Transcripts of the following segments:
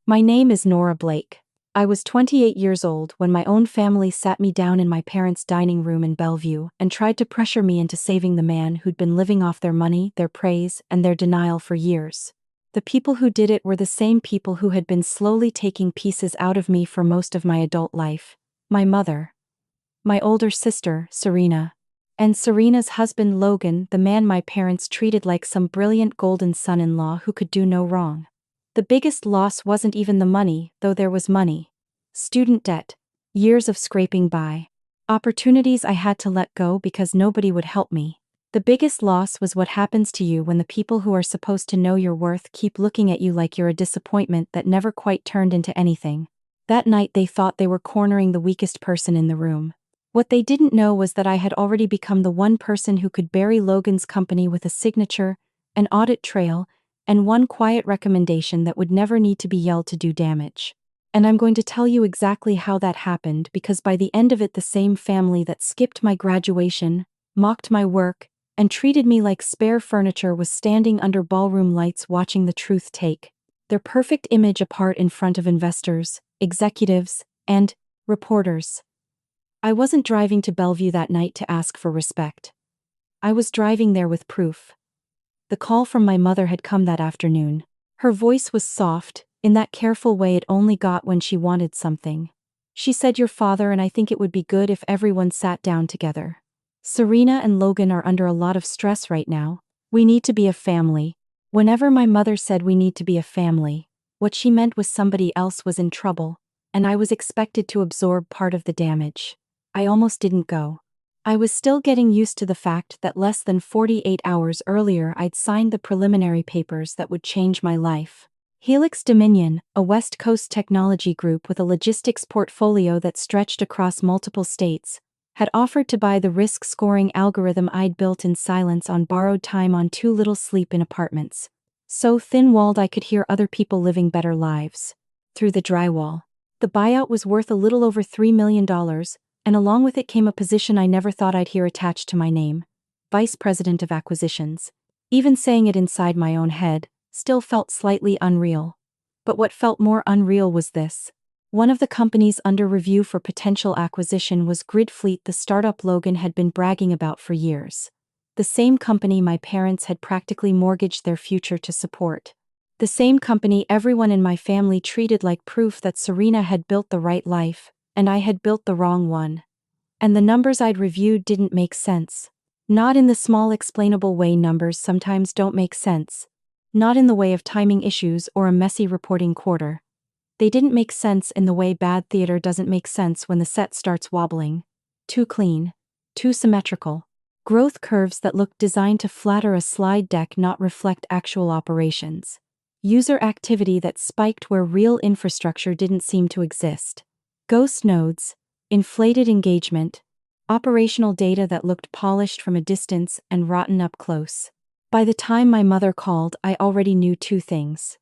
My name is Nora Blake. I was 28 years old when my own family sat me down in my parents' dining room in Bellevue and tried to pressure me into saving the man who'd been living off their money, their praise, and their denial for years. The people who did it were the same people who had been slowly taking pieces out of me for most of my adult life. My mother, my older sister, Serena, and Serena's husband Logan, the man my parents treated like some brilliant golden son-in-law who could do no wrong. The biggest loss wasn't even the money, though there was money. Student debt, years of scraping by, opportunities I had to let go because nobody would help me. The biggest loss was what happens to you when the people who are supposed to know your worth keep looking at you like you're a disappointment that never quite turned into anything. That night they thought they were cornering the weakest person in the room. What they didn't know was that I had already become the one person who could bury Logan's company with a signature, an audit trail, and one quiet recommendation that would never need to be yelled to do damage. And I'm going to tell you exactly how that happened because by the end of it the same family that skipped my graduation, mocked my work, and treated me like spare furniture was standing under ballroom lights watching the truth take their perfect image apart in front of investors, executives, and reporters. I wasn't driving to Bellevue that night to ask for respect. I was driving there with proof. The call from my mother had come that afternoon. Her voice was soft, in that careful way it only got when she wanted something. She said, "Your father and I think it would be good if everyone sat down together. Serena and Logan are under a lot of stress right now. We need to be a family." Whenever my mother said we need to be a family, what she meant was somebody else was in trouble, and I was expected to absorb part of the damage. I almost didn't go. I was still getting used to the fact that less than 48 hours earlier I'd signed the preliminary papers that would change my life. Helix Dominion, a West Coast technology group with a logistics portfolio that stretched across multiple states, had offered to buy the risk-scoring algorithm I'd built in silence on borrowed time on too little sleep in apartments. So thin-walled I could hear other people living better lives. Through the drywall. The buyout was worth a little over $3 million, and along with it came a position I never thought I'd hear attached to my name, Vice President of Acquisitions. Even saying it inside my own head still felt slightly unreal. But what felt more unreal was this. One of the companies under review for potential acquisition was GridFleet, the startup Logan had been bragging about for years. The same company my parents had practically mortgaged their future to support. The same company everyone in my family treated like proof that Serena had built the right life, and I had built the wrong one. And the numbers I'd reviewed didn't make sense. Not in the small explainable way numbers sometimes don't make sense. Not in the way of timing issues or a messy reporting quarter. They didn't make sense in the way bad theater doesn't make sense when the set starts wobbling. Too clean. Too symmetrical. Growth curves that look designed to flatter a slide deck, not reflect actual operations. User activity that spiked where real infrastructure didn't seem to exist. Ghost nodes. Inflated engagement. Operational data that looked polished from a distance and rotten up close. By the time my mother called, I already knew two things.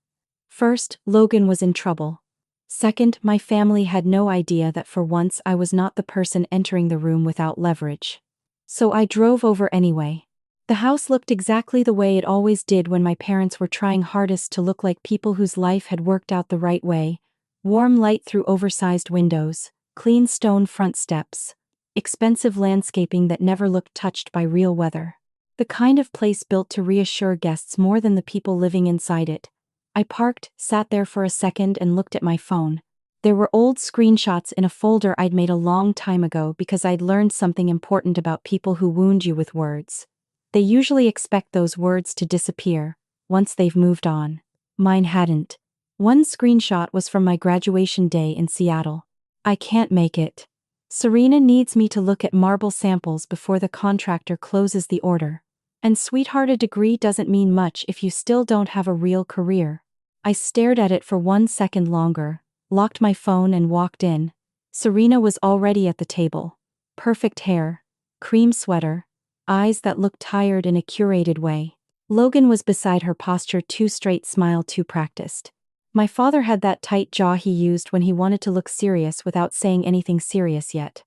First, Logan was in trouble. Second, my family had no idea that for once I was not the person entering the room without leverage. So I drove over anyway. The house looked exactly the way it always did when my parents were trying hardest to look like people whose life had worked out the right way. Warm light through oversized windows, clean stone front steps, expensive landscaping that never looked touched by real weather. The kind of place built to reassure guests more than the people living inside it. I parked, sat there for a second and looked at my phone. There were old screenshots in a folder I'd made a long time ago because I'd learned something important about people who wound you with words. They usually expect those words to disappear once they've moved on. Mine hadn't. One screenshot was from my graduation day in Seattle. "I can't make it. Serena needs me to look at marble samples before the contractor closes the order. And sweetheart, a degree doesn't mean much if you still don't have a real career." I stared at it for 1 second longer, locked my phone and walked in. Serena was already at the table. Perfect hair, cream sweater, eyes that looked tired in a curated way. Logan was beside her, posture too straight, smile too practiced. My father had that tight jaw he used when he wanted to look serious without saying anything serious yet.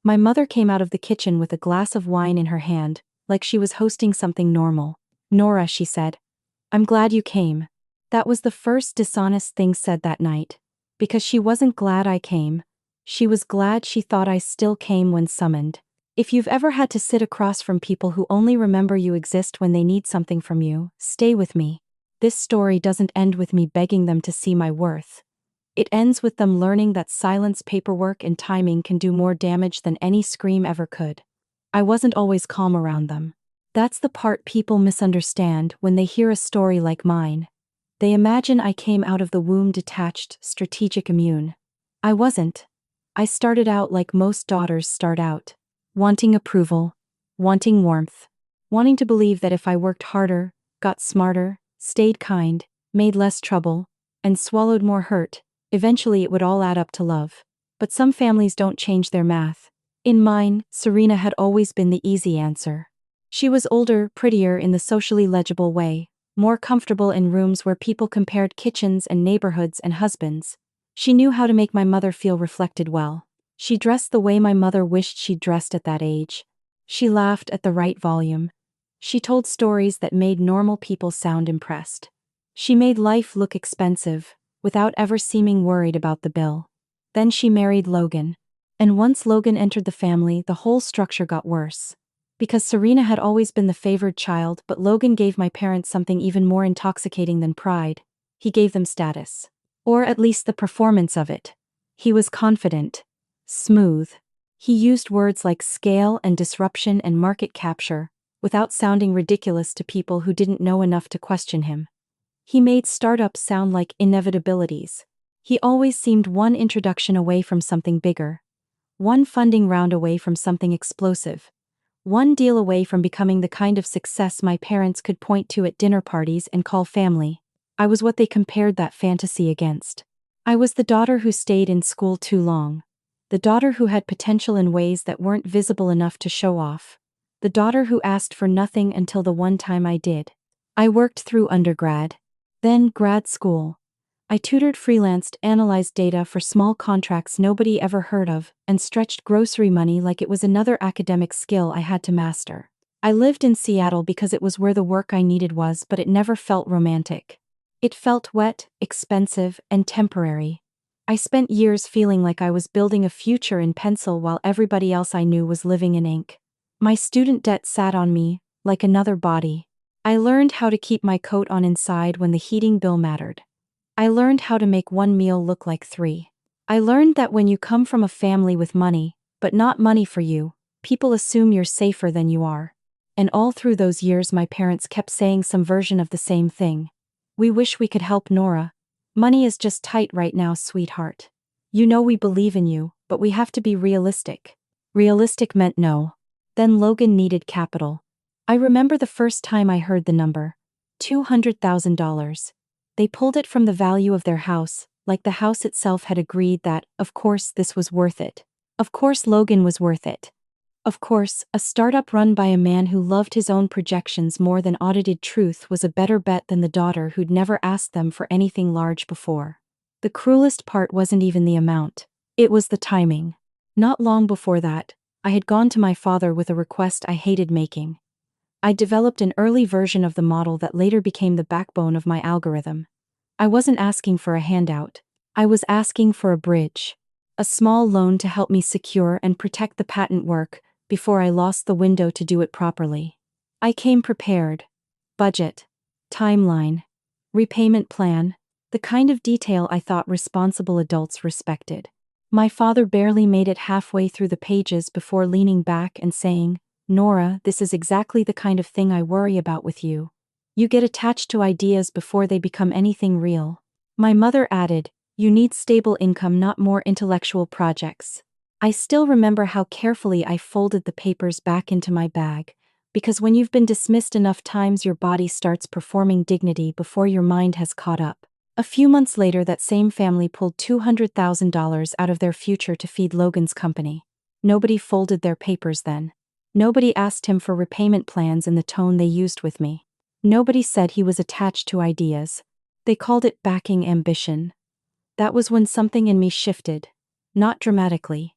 My mother came out of the kitchen with a glass of wine in her hand, like she was hosting something normal. "Nora," she said. "I'm glad you came. That was the first dishonest thing said that night. Because she wasn't glad I came. She was glad she thought I still came when summoned. If you've ever had to sit across from people who only remember you exist when they need something from you, stay with me. This story doesn't end with me begging them to see my worth. It ends with them learning that silence, paperwork, and timing can do more damage than any scream ever could. I wasn't always calm around them. That's the part people misunderstand when they hear a story like mine. They imagine I came out of the womb detached, strategic, immune. I wasn't. I started out like most daughters start out. Wanting approval, wanting warmth, wanting to believe that if I worked harder, got smarter, stayed kind, made less trouble, and swallowed more hurt, eventually it would all add up to love. But some families don't change their math. In mine, Serena had always been the easy answer. She was older, prettier in the socially legible way, more comfortable in rooms where people compared kitchens and neighborhoods and husbands. She knew how to make my mother feel reflected well. She dressed the way my mother wished she'd dressed at that age. She laughed at the right volume. She told stories that made normal people sound impressed. She made life look expensive, without ever seeming worried about the bill. Then she married Logan. And once Logan entered the family, the whole structure got worse. Because Serena had always been the favored child, but Logan gave my parents something even more intoxicating than pride. He gave them status. Or at least the performance of it. He was confident. Smooth. He used words like scale and disruption and market capture, without sounding ridiculous to people who didn't know enough to question him. He made startups sound like inevitabilities. He always seemed one introduction away from something bigger. One funding round away from something explosive. One deal away from becoming the kind of success my parents could point to at dinner parties and call family. I was what they compared that fantasy against. I was the daughter who stayed in school too long. The daughter who had potential in ways that weren't visible enough to show off. The daughter who asked for nothing until the one time I did. I worked through undergrad. Then grad school. I tutored, freelanced, analyzed data for small contracts nobody ever heard of, and stretched grocery money like it was another academic skill I had to master. I lived in Seattle because it was where the work I needed was, but it never felt romantic. It felt wet, expensive, and temporary. I spent years feeling like I was building a future in pencil while everybody else I knew was living in ink. My student debt sat on me, like another body. I learned how to keep my coat on inside when the heating bill mattered. I learned how to make one meal look like three. I learned that when you come from a family with money, but not money for you, people assume you're safer than you are. And all through those years my parents kept saying some version of the same thing. We wish we could help Nora. Money is just tight right now, sweetheart. You know we believe in you, but we have to be realistic. Realistic meant no. Then Logan needed capital. I remember the first time I heard the number. $200,000. They pulled it from the value of their house, like the house itself had agreed that, of course, this was worth it. Of course Logan was worth it. Of course, a startup run by a man who loved his own projections more than audited truth was a better bet than the daughter who'd never asked them for anything large before. The cruelest part wasn't even the amount. It was the timing. Not long before that, I had gone to my father with a request I hated making. I developed an early version of the model that later became the backbone of my algorithm. I wasn't asking for a handout. I was asking for a bridge. A small loan to help me secure and protect the patent work before I lost the window to do it properly. I came prepared. Budget. Timeline. Repayment plan. The kind of detail I thought responsible adults respected. My father barely made it halfway through the pages before leaning back and saying, "Nora, this is exactly the kind of thing I worry about with you. You get attached to ideas before they become anything real." My mother added, "You need stable income, not more intellectual projects." I still remember how carefully I folded the papers back into my bag, because when you've been dismissed enough times your body starts performing dignity before your mind has caught up. A few months later that same family pulled $200,000 out of their future to feed Logan's company. Nobody folded their papers then. Nobody asked him for repayment plans in the tone they used with me. Nobody said he was attached to ideas. They called it backing ambition. That was when something in me shifted. Not dramatically.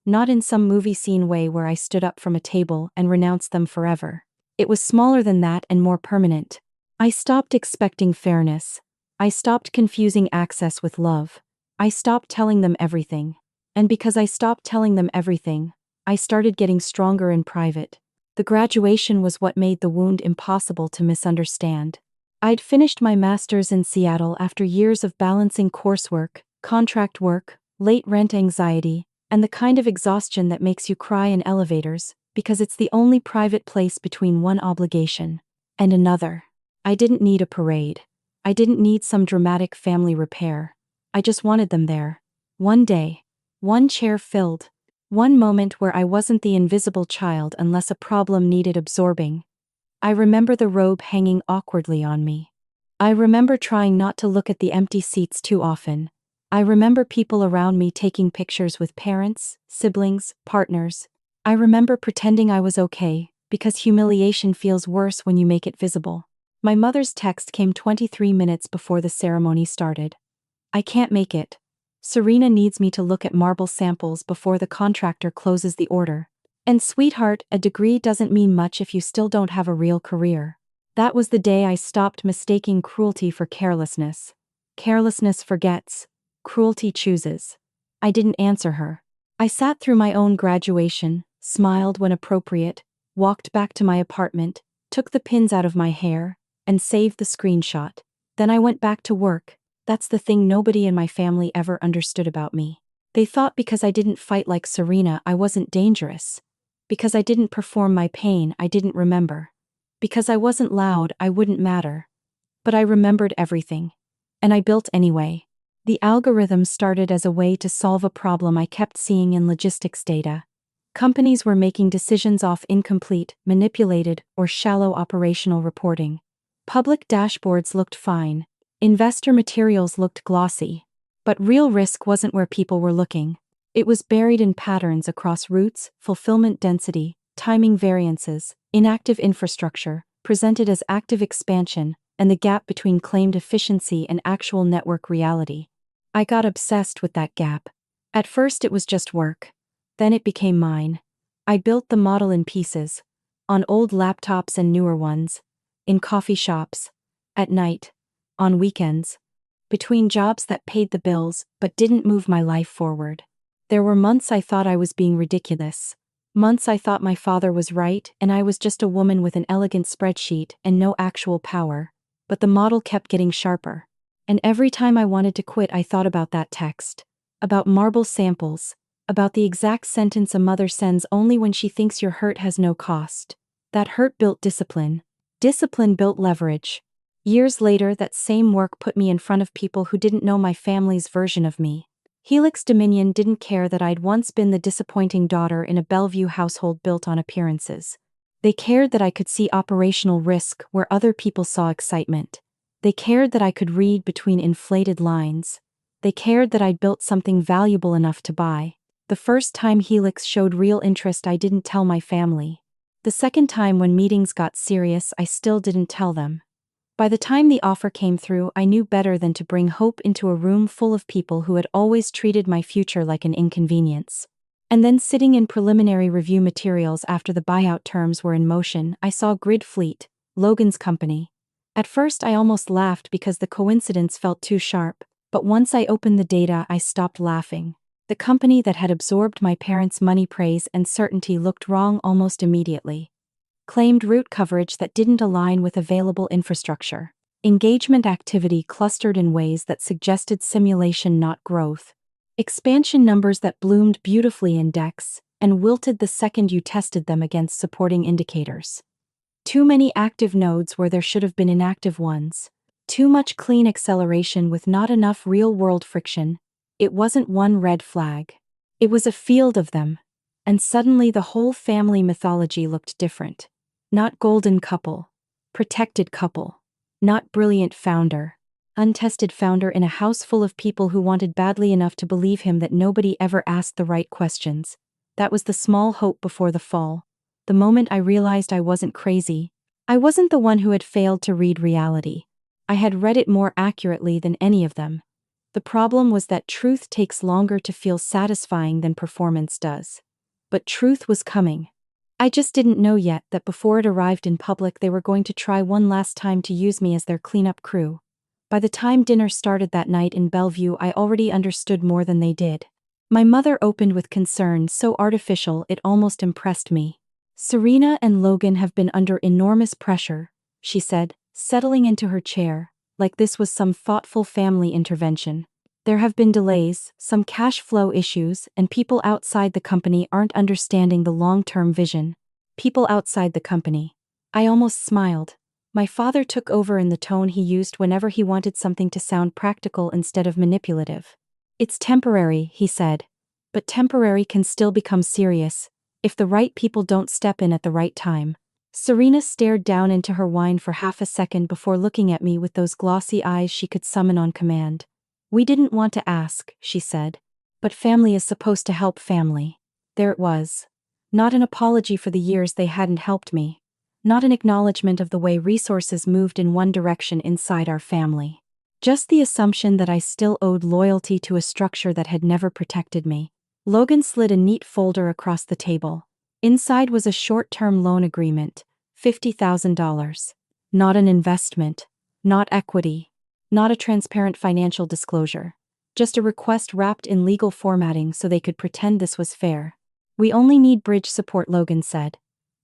Not in some movie scene way where I stood up from a table and renounced them forever. It was smaller than that and more permanent. I stopped expecting fairness. I stopped confusing access with love. I stopped telling them everything. And because I stopped telling them everything, I started getting stronger in private. The graduation was what made the wound impossible to misunderstand. I'd finished my master's in Seattle after years of balancing coursework, contract work, late rent anxiety, and the kind of exhaustion that makes you cry in elevators, because it's the only private place between one obligation and another. I didn't need a parade. I didn't need some dramatic family repair. I just wanted them there. One day. One chair filled. One moment where I wasn't the invisible child unless a problem needed absorbing. I remember the robe hanging awkwardly on me. I remember trying not to look at the empty seats too often. I remember people around me taking pictures with parents, siblings, partners. I remember pretending I was okay, because humiliation feels worse when you make it visible. My mother's text came 23 minutes before the ceremony started. I can't make it. Serena needs me to look at marble samples before the contractor closes the order. And sweetheart, a degree doesn't mean much if you still don't have a real career. That was the day I stopped mistaking cruelty for carelessness. Carelessness forgets. Cruelty chooses. I didn't answer her. I sat through my own graduation, smiled when appropriate, walked back to my apartment, took the pins out of my hair, and saved the screenshot. Then I went back to work. That's the thing nobody in my family ever understood about me. They thought because I didn't fight like Serena, I wasn't dangerous. Because I didn't perform my pain, I didn't remember. Because I wasn't loud, I wouldn't matter. But I remembered everything. And I built anyway. The algorithm started as a way to solve a problem I kept seeing in logistics data. Companies were making decisions off incomplete, manipulated, or shallow operational reporting. Public dashboards looked fine. Investor materials looked glossy. But real risk wasn't where people were looking. It was buried in patterns across routes, fulfillment density, timing variances, inactive infrastructure, presented as active expansion, and the gap between claimed efficiency and actual network reality. I got obsessed with that gap. At first it was just work. Then it became mine. I built the model in pieces. On old laptops and newer ones. In coffee shops. At night. On weekends. Between jobs that paid the bills but didn't move my life forward. There were months I thought I was being ridiculous. Months I thought my father was right and I was just a woman with an elegant spreadsheet and no actual power. But the model kept getting sharper. And every time I wanted to quit, I thought about that text. About marble samples. About the exact sentence a mother sends only when she thinks your hurt has no cost. That hurt built discipline. Discipline built leverage. Years later, that same work put me in front of people who didn't know my family's version of me. Helix Dominion didn't care that I'd once been the disappointing daughter in a Bellevue household built on appearances. They cared that I could see operational risk where other people saw excitement. They cared that I could read between inflated lines. They cared that I'd built something valuable enough to buy. The first time Helix showed real interest, I didn't tell my family. The second time, when meetings got serious, I still didn't tell them. By the time the offer came through, I knew better than to bring hope into a room full of people who had always treated my future like an inconvenience. And then, sitting in preliminary review materials after the buyout terms were in motion, I saw GridFleet, Logan's company. At first I almost laughed because the coincidence felt too sharp, but once I opened the data I stopped laughing. The company that had absorbed my parents' money, praise, and certainty looked wrong almost immediately. Claimed route coverage that didn't align with available infrastructure. Engagement activity clustered in ways that suggested simulation, not growth. Expansion numbers that bloomed beautifully in decks and wilted the second you tested them against supporting indicators. Too many active nodes where there should have been inactive ones. Too much clean acceleration with not enough real-world friction. It wasn't one red flag. It was a field of them. And suddenly the whole family mythology looked different. Not golden couple. Protected couple. Not brilliant founder. Untested founder in a house full of people who wanted badly enough to believe him that nobody ever asked the right questions. That was the small hope before the fall. The moment I realized I wasn't crazy. I wasn't the one who had failed to read reality. I had read it more accurately than any of them. The problem was that truth takes longer to feel satisfying than performance does. But truth was coming. I just didn't know yet that before it arrived in public they were going to try one last time to use me as their cleanup crew. By the time dinner started that night in Bellevue, I already understood more than they did. My mother opened with concern so artificial it almost impressed me. Serena and Logan have been under enormous pressure, she said, settling into her chair, like this was some thoughtful family intervention. There have been delays, some cash flow issues, and people outside the company aren't understanding the long-term vision. People outside the company. I almost smiled. My father took over in the tone he used whenever he wanted something to sound practical instead of manipulative. It's temporary, he said. But temporary can still become serious if the right people don't step in at the right time. Serena stared down into her wine for half a second before looking at me with those glossy eyes she could summon on command. We didn't want to ask, she said. But family is supposed to help family. There it was. Not an apology for the years they hadn't helped me. Not an acknowledgement of the way resources moved in one direction inside our family. Just the assumption that I still owed loyalty to a structure that had never protected me. Logan slid a neat folder across the table. Inside was a short-term loan agreement, $50,000. Not an investment. Not equity. Not a transparent financial disclosure. Just a request wrapped in legal formatting so they could pretend this was fair. We only need bridge support, Logan said.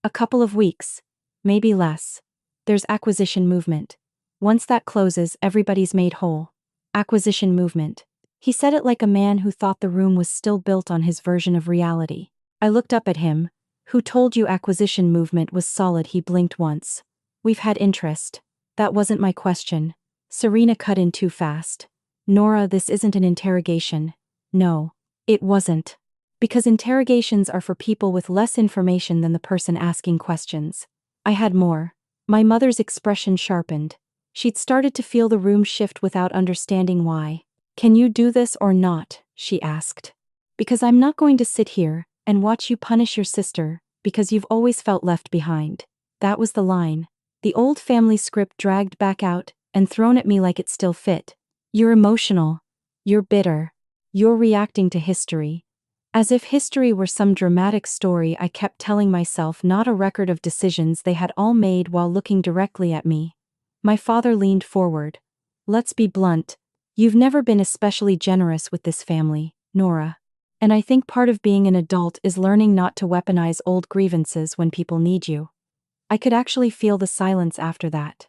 A couple of weeks. Maybe less. There's acquisition movement. Once that closes, everybody's made whole. Acquisition movement. He said it like a man who thought the room was still built on his version of reality. I looked up at him. Who told you acquisition movement was solid? He blinked once. We've had interest. That wasn't my question. Serena cut in too fast. Nora, this isn't an interrogation. No, it wasn't. Because interrogations are for people with less information than the person asking questions. I had more. My mother's expression sharpened. She'd started to feel the room shift without understanding why. Can you do this or not? She asked. Because I'm not going to sit here and watch you punish your sister because you've always felt left behind. That was the line. The old family script dragged back out and thrown at me like it still fit. You're emotional. You're bitter. You're reacting to history. As if history were some dramatic story I kept telling myself, not a record of decisions they had all made while looking directly at me. My father leaned forward. Let's be blunt. You've never been especially generous with this family, Nora. And I think part of being an adult is learning not to weaponize old grievances when people need you. I could actually feel the silence after that.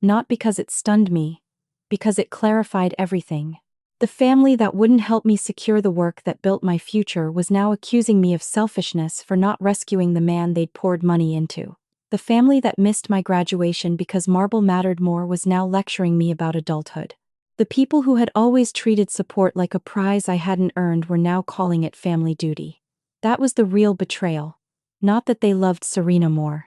Not because it stunned me. Because it clarified everything. The family that wouldn't help me secure the work that built my future was now accusing me of selfishness for not rescuing the man they'd poured money into. The family that missed my graduation because marble mattered more was now lecturing me about adulthood. The people who had always treated support like a prize I hadn't earned were now calling it family duty. That was the real betrayal. Not that they loved Serena more.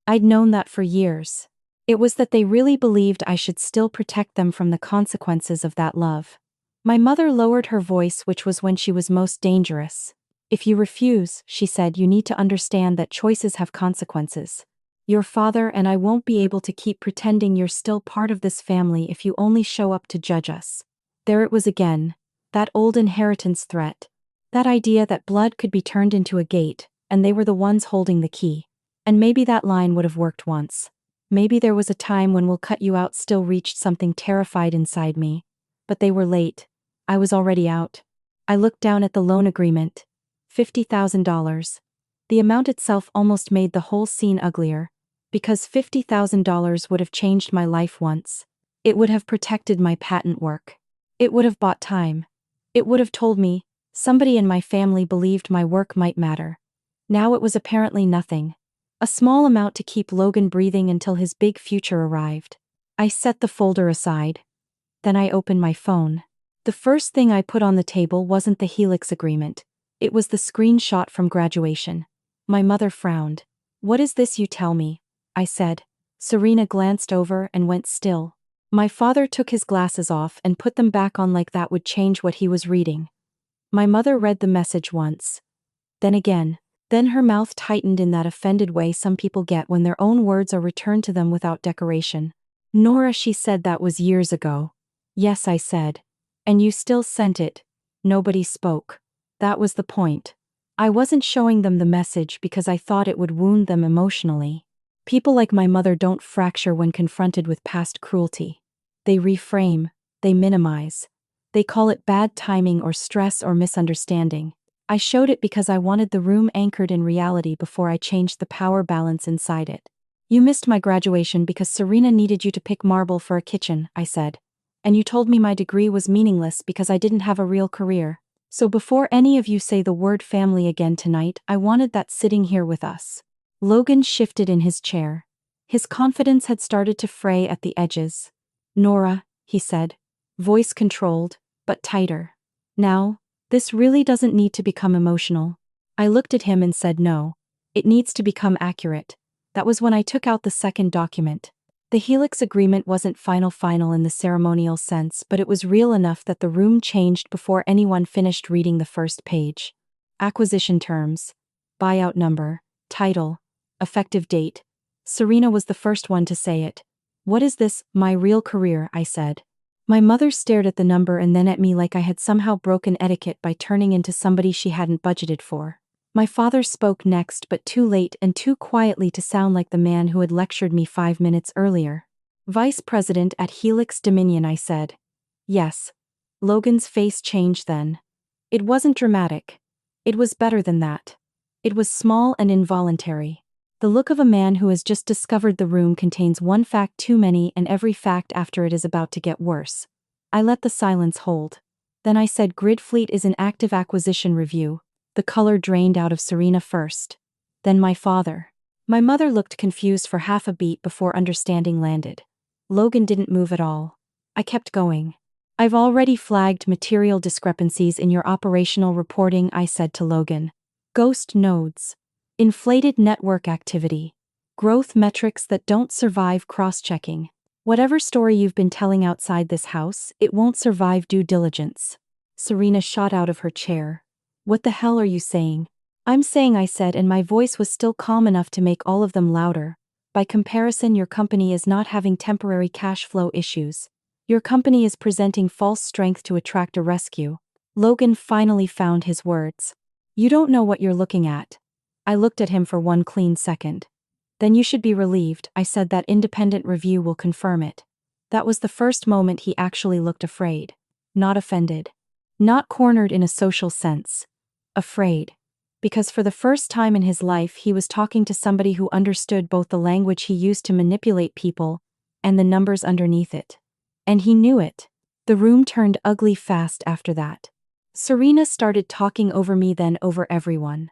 I'd known that for years. It was that they really believed I should still protect them from the consequences of that love. My mother lowered her voice, which was when she was most dangerous. If you refuse, she said, you need to understand that choices have consequences. Your father and I won't be able to keep pretending you're still part of this family if you only show up to judge us. There it was again. That old inheritance threat. That idea that blood could be turned into a gate, and they were the ones holding the key. And maybe that line would have worked once. Maybe there was a time when "we'll cut you out" still reached something terrified inside me. But they were late. I was already out. I looked down at the loan agreement. $50,000. The amount itself almost made the whole scene uglier. Because $50,000 would have changed my life once. It would have protected my patent work. It would have bought time. It would have told me somebody in my family believed my work might matter. Now it was apparently nothing. A small amount to keep Logan breathing until his big future arrived. I set the folder aside. Then I opened my phone. The first thing I put on the table wasn't the Helix agreement. It was the screenshot from graduation. My mother frowned. "What is this you tell me?" I said. Serena glanced over and went still. My father took his glasses off and put them back on like that would change what he was reading. My mother read the message once. Then again. Then her mouth tightened in that offended way some people get when their own words are returned to them without decoration. "Nora," she said, "that was years ago." "Yes," I said. "And you still sent it." Nobody spoke. That was the point. I wasn't showing them the message because I thought it would wound them emotionally. People like my mother don't fracture when confronted with past cruelty. They reframe, they minimize. They call it bad timing or stress or misunderstanding. I showed it because I wanted the room anchored in reality before I changed the power balance inside it. You missed my graduation because Serena needed you to pick marble for a kitchen, I said. And you told me my degree was meaningless because I didn't have a real career. So before any of you say the word family again tonight, I wanted that sitting here with us. Logan shifted in his chair. His confidence had started to fray at the edges. Nora, he said, voice controlled, but tighter. Now, this really doesn't need to become emotional. I looked at him and said no. It needs to become accurate. That was when I took out the second document. The Helix agreement wasn't final in the ceremonial sense, but it was real enough that the room changed before anyone finished reading the first page. Acquisition terms, buyout number, title, effective date. Serena was the first one to say it. What is this, my real career, I said. My mother stared at the number and then at me like I had somehow broken etiquette by turning into somebody she hadn't budgeted for. My father spoke next, but too late and too quietly to sound like the man who had lectured me 5 minutes earlier. Vice President at Helix Dominion, I said. Yes. Logan's face changed then. It wasn't dramatic. It was better than that. It was small and involuntary. The look of a man who has just discovered the room contains one fact too many and every fact after it is about to get worse. I let the silence hold. Then I said GridFleet is in active acquisition review. The color drained out of Serena first. Then my father. My mother looked confused for half a beat before understanding landed. Logan didn't move at all. I kept going. I've already flagged material discrepancies in your operational reporting, I said to Logan. Ghost nodes. Inflated network activity. Growth metrics that don't survive cross-checking. Whatever story you've been telling outside this house, it won't survive due diligence. Serena shot out of her chair. What the hell are you saying? I'm saying, I said, and my voice was still calm enough to make all of them louder. By comparison, your company is not having temporary cash flow issues. Your company is presenting false strength to attract a rescue. Logan finally found his words. You don't know what you're looking at. I looked at him for one clean second. Then you should be relieved, I said. That independent review will confirm it. That was the first moment he actually looked afraid. Not offended. Not cornered in a social sense. Afraid. Because for the first time in his life he was talking to somebody who understood both the language he used to manipulate people and the numbers underneath it. And he knew it. The room turned ugly fast after that. Serena started talking over me, then over everyone.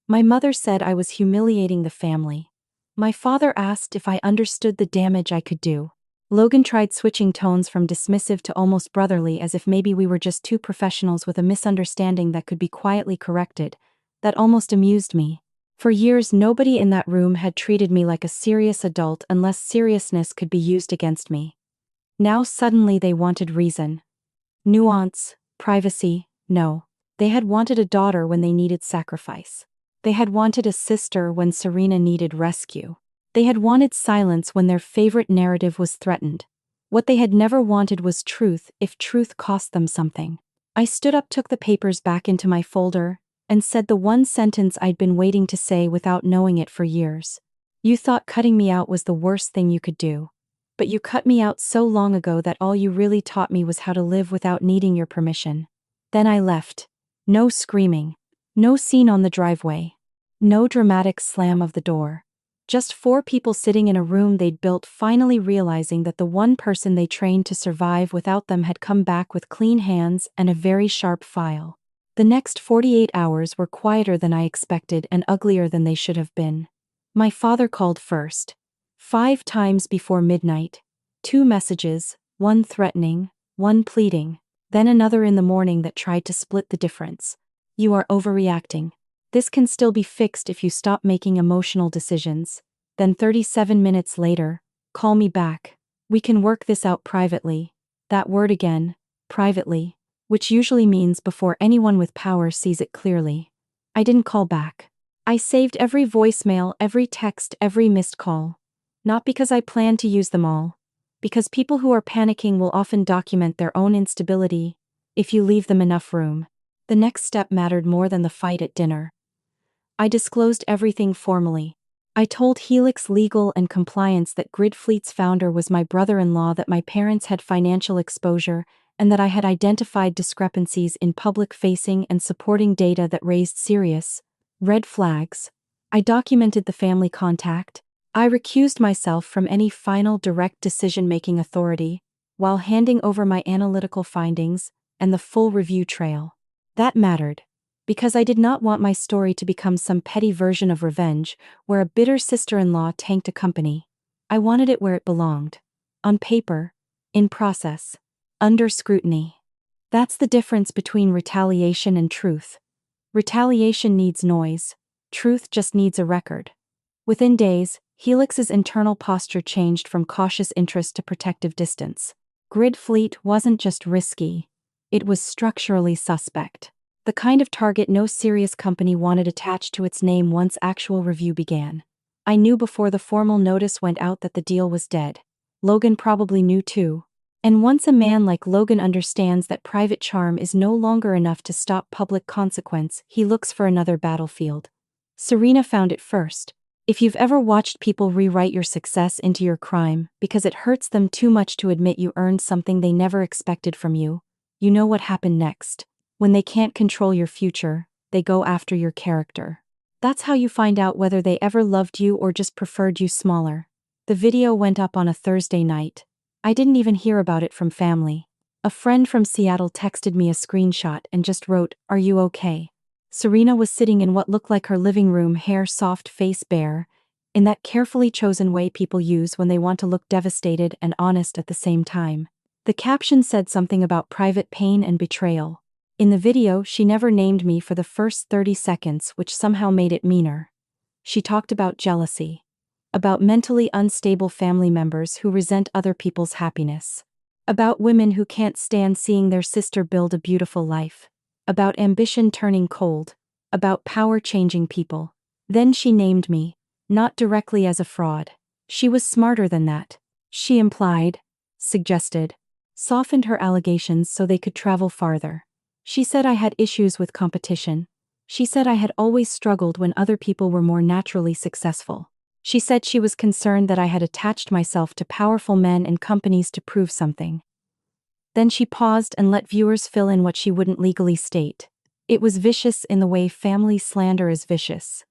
My mother said I was humiliating the family. My father asked if I understood the damage I could do. Logan tried switching tones from dismissive to almost brotherly, as if maybe we were just two professionals with a misunderstanding that could be quietly corrected. That almost amused me. For years nobody in that room had treated me like a serious adult unless seriousness could be used against me. Now suddenly they wanted reason. Nuance, privacy, no. They had wanted a daughter when they needed sacrifice. They had wanted a sister when Serena needed rescue. They had wanted silence when their favorite narrative was threatened. What they had never wanted was truth, if truth cost them something. I stood up, took the papers back into my folder, and said the one sentence I'd been waiting to say without knowing it for years. You thought cutting me out was the worst thing you could do. But you cut me out so long ago that all you really taught me was how to live without needing your permission. Then I left. No screaming. No scene on the driveway. No dramatic slam of the door. Just 4 people sitting in a room they'd built, finally realizing that the one person they trained to survive without them had come back with clean hands and a very sharp file. The next 48 hours were quieter than I expected and uglier than they should have been. My father called first. 5 times before midnight. 2 messages, one threatening, one pleading, then another in the morning that tried to split the difference. You are overreacting. This can still be fixed if you stop making emotional decisions. Then 37 minutes later, call me back. We can work this out privately. That word again, privately, which usually means before anyone with power sees it clearly. I didn't call back. I saved every voicemail, every text, every missed call. Not because I plan to use them all. Because people who are panicking will often document their own instability, if you leave them enough room. The next step mattered more than the fight at dinner. I disclosed everything formally. I told Helix Legal and Compliance that GridFleet's founder was my brother-in-law, that my parents had financial exposure, and that I had identified discrepancies in public-facing and supporting data that raised serious red flags. I documented the family contact. I recused myself from any final direct decision-making authority, while handing over my analytical findings and the full review trail. That mattered, because I did not want my story to become some petty version of revenge, where a bitter sister-in-law tanked a company. I wanted it where it belonged. On paper, in process, under scrutiny. That's the difference between retaliation and truth. Retaliation needs noise. Truth just needs a record. Within days, Helix's internal posture changed from cautious interest to protective distance. GridFleet wasn't just risky, it was structurally suspect. The kind of target no serious company wanted attached to its name once actual review began. I knew before the formal notice went out that the deal was dead. Logan probably knew too. And once a man like Logan understands that private charm is no longer enough to stop public consequence, he looks for another battlefield. Serena found it first. If you've ever watched people rewrite your success into your crime because it hurts them too much to admit you earned something they never expected from you, you know what happened next. When they can't control your future, they go after your character. That's how you find out whether they ever loved you or just preferred you smaller. The video went up on a Thursday night. I didn't even hear about it from family. A friend from Seattle texted me a screenshot and just wrote, "Are you okay?" Serena was sitting in what looked like her living room, hair soft, face bare, in that carefully chosen way people use when they want to look devastated and honest at the same time. The caption said something about private pain and betrayal. In the video, she never named me for the first 30 seconds, which somehow made it meaner. She talked about jealousy. About mentally unstable family members who resent other people's happiness. About women who can't stand seeing their sister build a beautiful life. About ambition turning cold. About power changing people. Then she named me, not directly as a fraud. She was smarter than that. She implied, suggested, softened her allegations so they could travel farther. She said I had issues with competition. She said I had always struggled when other people were more naturally successful. She said she was concerned that I had attached myself to powerful men and companies to prove something. Then she paused and let viewers fill in what she wouldn't legally state. It was vicious in the way family slander is vicious.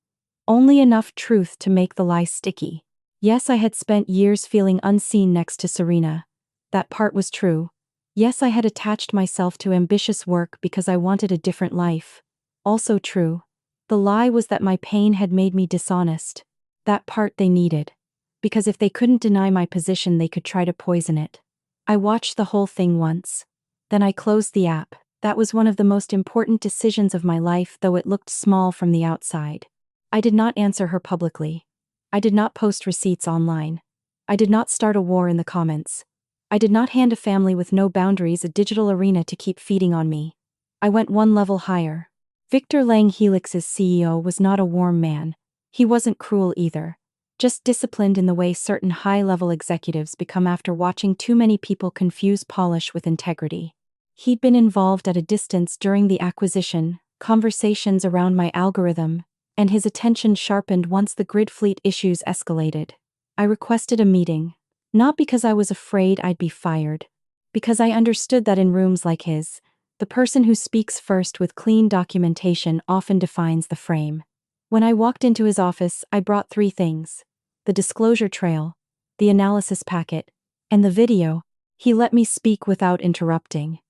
Only enough truth to make the lie sticky. Yes, I had spent years feeling unseen next to Serena. That part was true. Yes, I had attached myself to ambitious work because I wanted a different life. Also true. The lie was that my pain had made me dishonest. That part they needed. Because if they couldn't deny my position, they could try to poison it. I watched the whole thing once. Then I closed the app. That was one of the most important decisions of my life, though it looked small from the outside. I did not answer her publicly. I did not post receipts online. I did not start a war in the comments. I did not hand a family with no boundaries a digital arena to keep feeding on me. I went one level higher. Victor Lang, Helix's CEO, was not a warm man. He wasn't cruel either. Just disciplined in the way certain high-level executives become after watching too many people confuse polish with integrity. He'd been involved at a distance during the acquisition, conversations around my algorithm, and his attention sharpened once the GridFleet issues escalated. I requested a meeting, not because I was afraid I'd be fired, because I understood that in rooms like his, the person who speaks first with clean documentation often defines the frame. When I walked into his office, I brought 3 things: the disclosure trail, the analysis packet, and the video. He let me speak without interrupting.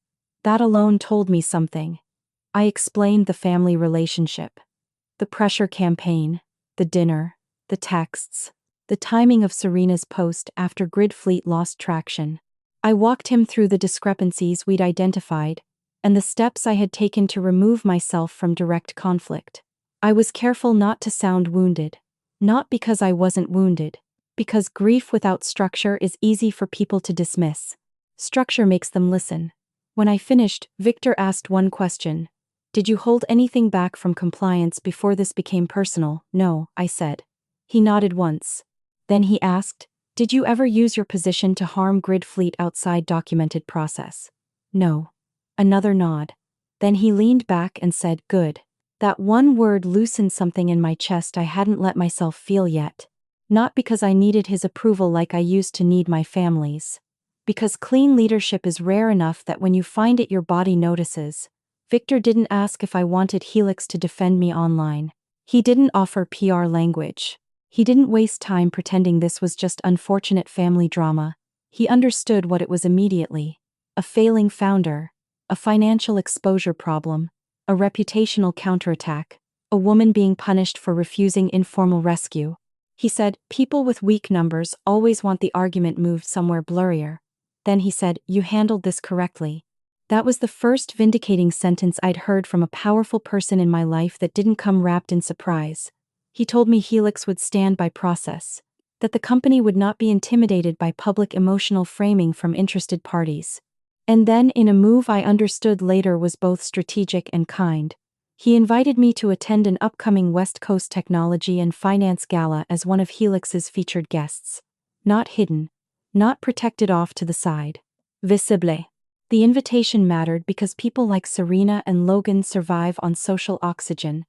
That alone told me something. I explained the family relationship, the pressure campaign, the dinner, the texts, the timing of Serena's post after GridFleet lost traction. I walked him through the discrepancies we'd identified, and the steps I had taken to remove myself from direct conflict. I was careful not to sound wounded. Not because I wasn't wounded, because grief without structure is easy for people to dismiss. Structure makes them listen. When I finished, Victor asked one question. "Did you hold anything back from compliance before this became personal?" "No," I said. He nodded once. Then he asked, "Did you ever use your position to harm GridFleet outside documented process?" "No." Another nod. Then he leaned back and said, "Good. That one word loosened something in my chest I hadn't let myself feel yet. Not because I needed his approval like I used to need my family's. Because clean leadership is rare enough that when you find it your body notices. Victor didn't ask if I wanted Helix to defend me online. He didn't offer PR language. He didn't waste time pretending this was just unfortunate family drama. He understood what it was immediately. A failing founder. A financial exposure problem. A reputational counterattack. A woman being punished for refusing informal rescue. He said, people with weak numbers always want the argument moved somewhere blurrier. Then he said, you handled this correctly. That was the first vindicating sentence I'd heard from a powerful person in my life that didn't come wrapped in surprise. He told me Helix would stand by process. That the company would not be intimidated by public emotional framing from interested parties. And then, in a move I understood later was both strategic and kind, he invited me to attend an upcoming West Coast technology and finance gala as one of Helix's featured guests. Not hidden. Not protected off to the side. Visible. The invitation mattered because people like Serena and Logan survive on social oxygen,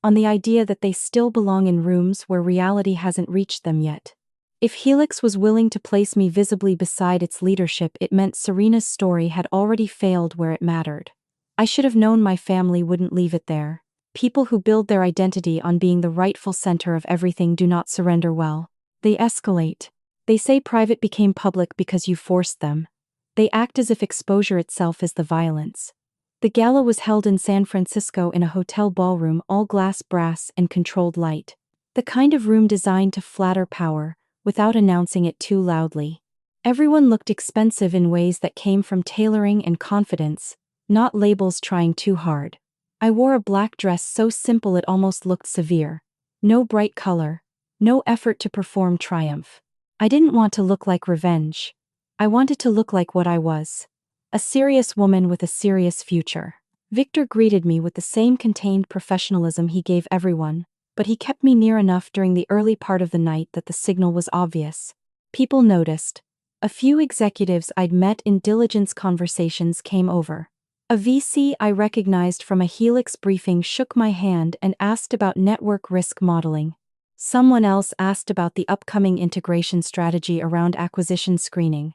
on the idea that they still belong in rooms where reality hasn't reached them yet. If Helix was willing to place me visibly beside its leadership, it meant Serena's story had already failed where it mattered. I should have known my family wouldn't leave it there. People who build their identity on being the rightful center of everything do not surrender well. They escalate. They say private became public because you forced them. They act as if exposure itself is the violence. The gala was held in San Francisco in a hotel ballroom, all glass, brass, and controlled light. The kind of room designed to flatter power, without announcing it too loudly. Everyone looked expensive in ways that came from tailoring and confidence, not labels trying too hard. I wore a black dress so simple it almost looked severe. No bright color. No effort to perform triumph. I didn't want to look like revenge. I wanted to look like what I was. A serious woman with a serious future. Victor greeted me with the same contained professionalism he gave everyone, but he kept me near enough during the early part of the night that the signal was obvious. People noticed. A few executives I'd met in diligence conversations came over. A VC I recognized from a Helix briefing shook my hand and asked about network risk modeling. Someone else asked about the upcoming integration strategy around acquisition screening.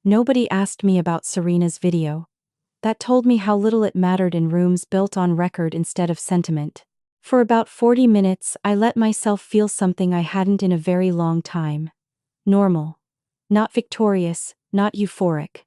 Nobody asked me about Serena's video. That told me how little it mattered in rooms built on record instead of sentiment. For about 40 minutes, I let myself feel something I hadn't in a very long time. Normal. Not victorious, not euphoric.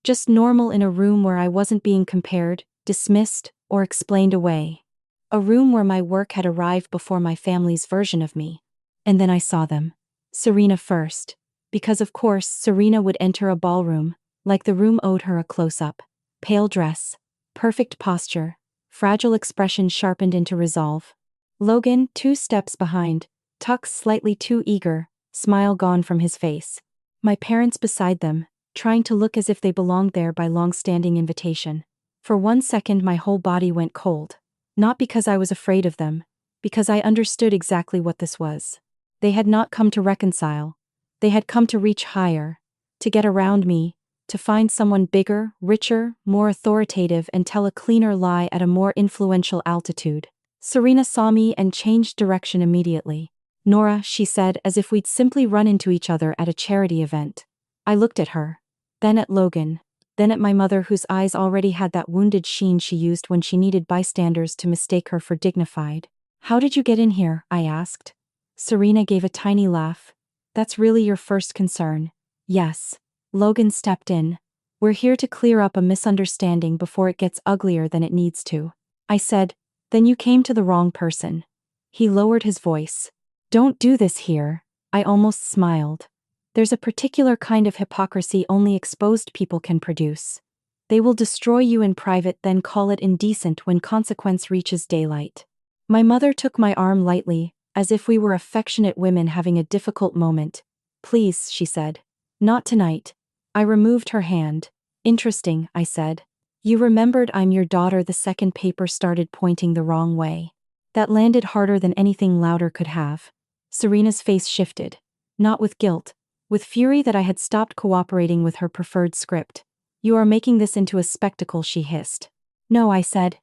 Just normal in a room where I wasn't being compared, dismissed, or explained away. A room where my work had arrived before my family's version of me. And then I saw them. Serena first. Because of course Serena would enter a ballroom, like the room owed her a close-up. Pale dress. Perfect posture. Fragile expression sharpened into resolve. Logan, 2 steps behind, tucks slightly too eager, smile gone from his face. My parents beside them, trying to look as if they belonged there by long-standing invitation. For 1 second my whole body went cold. Not because I was afraid of them, because I understood exactly what this was. They had not come to reconcile. They had come to reach higher, to get around me, to find someone bigger, richer, more authoritative and tell a cleaner lie at a more influential altitude. Serena saw me and changed direction immediately. Nora, she said, as if we'd simply run into each other at a charity event. I looked at her. Then at Logan. Then at my mother, whose eyes already had that wounded sheen she used when she needed bystanders to mistake her for dignified. How did you get in here? I asked. Serena gave a tiny laugh. That's really your first concern. Yes. Logan stepped in. We're here to clear up a misunderstanding before it gets uglier than it needs to. I said, then you came to the wrong person. He lowered his voice. Don't do this here. I almost smiled. There's a particular kind of hypocrisy only exposed people can produce. They will destroy you in private, then call it indecent when consequence reaches daylight. My mother took my arm lightly, as if we were affectionate women having a difficult moment. Please, she said. Not tonight. I removed her hand. Interesting, I said. You remembered I'm your daughter. The second paper started pointing the wrong way. That landed harder than anything louder could have. Serena's face shifted. Not with guilt. With fury that I had stopped cooperating with her preferred script. You are making this into a spectacle, she hissed. No, I said.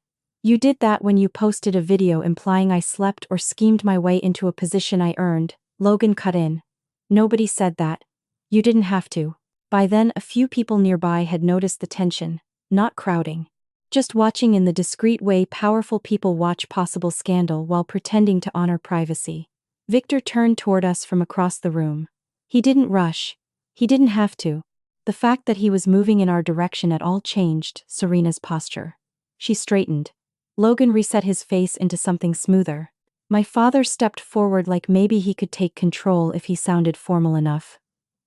You did that when you posted a video implying I slept or schemed my way into a position I earned, Logan cut in. Nobody said that. You didn't have to. By then, a few people nearby had noticed the tension, not crowding. Just watching in the discreet way powerful people watch possible scandal while pretending to honor privacy. Victor turned toward us from across the room. He didn't rush. He didn't have to. The fact that he was moving in our direction at all changed Serena's posture. She straightened. Logan reset his face into something smoother. My father stepped forward like maybe he could take control if he sounded formal enough.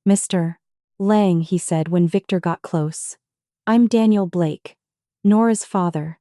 Mr. Lang, he said when Victor got close. I'm Daniel Blake, Nora's father.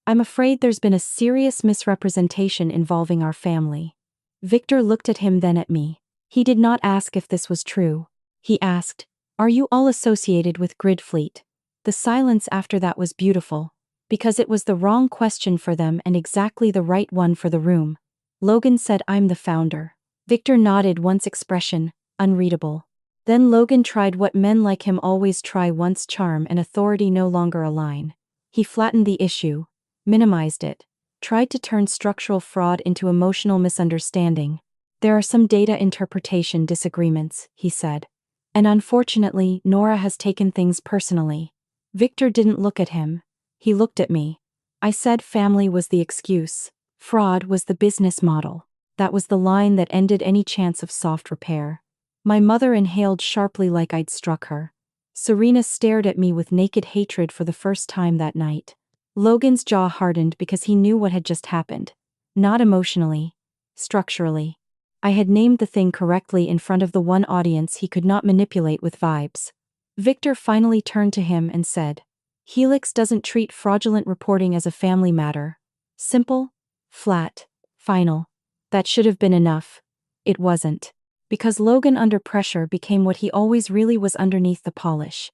I'm afraid there's been a serious misrepresentation involving our family. Victor looked at him, then at me. He did not ask if this was true. He asked, "Are you all associated with GridFleet?" The silence after that was beautiful, because it was the wrong question for them and exactly the right one for the room. Logan said, "I'm the founder." Victor nodded, once expression unreadable. Then Logan tried what men like him always try once charm and authority no longer align. He flattened the issue, minimized it, tried to turn structural fraud into emotional misunderstanding. There are some data interpretation disagreements, he said. And unfortunately, Nora has taken things personally. Victor didn't look at him. He looked at me. I said family was the excuse. Fraud was the business model. That was the line that ended any chance of soft repair. My mother inhaled sharply like I'd struck her. Serena stared at me with naked hatred for the first time that night. Logan's jaw hardened because he knew what had just happened. Not emotionally. Structurally. I had named the thing correctly in front of the one audience he could not manipulate with vibes. Victor finally turned to him and said, "Helix doesn't treat fraudulent reporting as a family matter. Simple, flat, final. That should have been enough. It wasn't. Because Logan under pressure became what he always really was underneath the polish.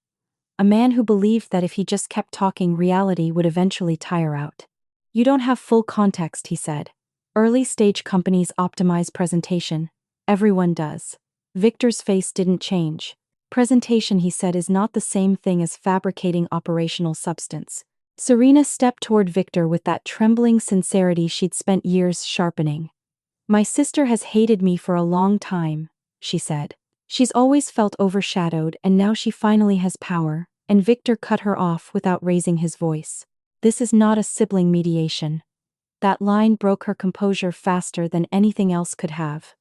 A man who believed that if he just kept talking, reality would eventually tire out. You don't have full context, he said. Early-stage companies optimize presentation. Everyone does." Victor's face didn't change. Presentation, he said, is not the same thing as fabricating operational substance. Serena stepped toward Victor with that trembling sincerity she'd spent years sharpening. "My sister has hated me for a long time," she said. "She's always felt overshadowed, and now she finally has power," and Victor cut her off without raising his voice. "This is not a sibling mediation." That line broke her composure faster than anything else could have.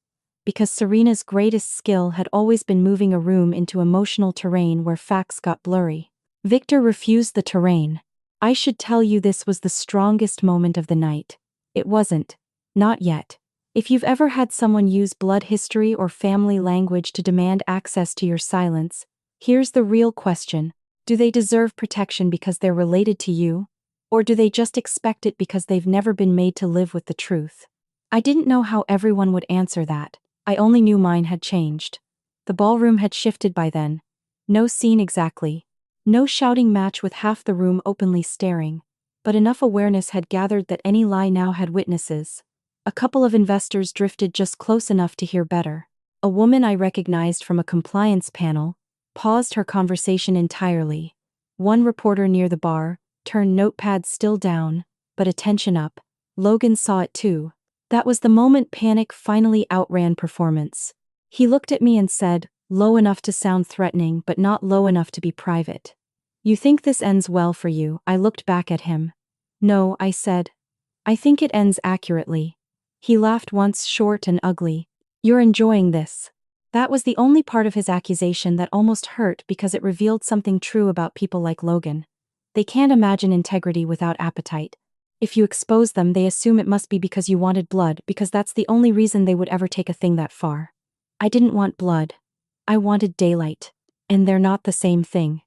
Because Serena's greatest skill had always been moving a room into emotional terrain where facts got blurry. Victor refused the terrain. "I should tell you this was the strongest moment of the night. It wasn't. Not yet. If you've ever had someone use blood history or family language to demand access to your silence, here's the real question. Do they deserve protection because they're related to you? Or do they just expect it because they've never been made to live with the truth?" I didn't know how everyone would answer that. I only knew mine had changed. The ballroom had shifted by then. No scene exactly. No shouting match with half the room openly staring. But enough awareness had gathered that any lie now had witnesses. A couple of investors drifted just close enough to hear better. A woman I recognized from a compliance panel paused her conversation entirely. One reporter near the bar turned notepad still down, but attention up. Logan saw it too. That was the moment panic finally outran performance. He looked at me and said, low enough to sound threatening but not low enough to be private, "You think this ends well for you?" I looked back at him. "No," I said. "I think it ends accurately." He laughed once, short and ugly. "You're enjoying this." That was the only part of his accusation that almost hurt because it revealed something true about people like Logan. They can't imagine integrity without appetite. If you expose them, they assume it must be because you wanted blood, because that's the only reason they would ever take a thing that far. I didn't want blood. I wanted daylight. And they're not the same thing.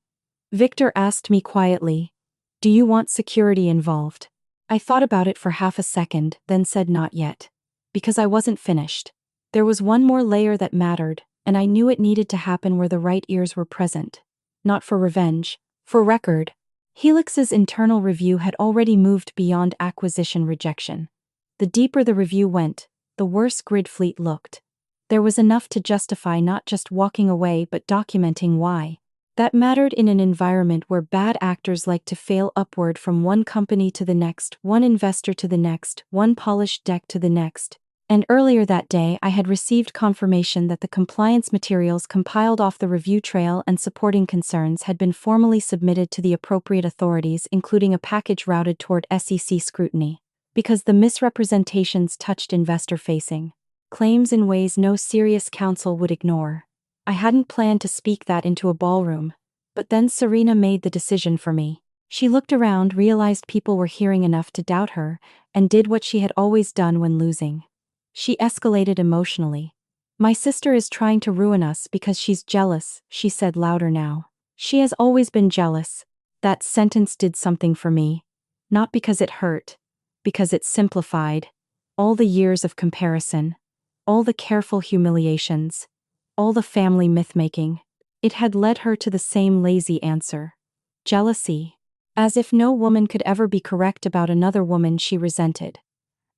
Victor asked me quietly, "Do you want security involved?" I thought about it for half a second, then said not yet. Because I wasn't finished. There was one more layer that mattered, and I knew it needed to happen where the right ears were present. Not for revenge. For record. Helix's internal review had already moved beyond acquisition rejection. The deeper the review went, the worse GridFleet looked. There was enough to justify not just walking away but documenting why. That mattered in an environment where bad actors like to fail upward from one company to the next, one investor to the next, one polished deck to the next. And earlier that day I had received confirmation that the compliance materials compiled off the review trail and supporting concerns had been formally submitted to the appropriate authorities, including a package routed toward SEC scrutiny. Because the misrepresentations touched investor-facing claims in ways no serious counsel would ignore. I hadn't planned to speak that into a ballroom, but then Serena made the decision for me. She looked around, realized people were hearing enough to doubt her, and did what she had always done when losing. She escalated emotionally. "My sister is trying to ruin us because she's jealous," she said louder now. "She has always been jealous." That sentence did something for me. Not because it hurt, because it simplified. All the years of comparison, all the careful humiliations, all the family myth-making. It had led her to the same lazy answer. Jealousy. As if no woman could ever be correct about another woman she resented.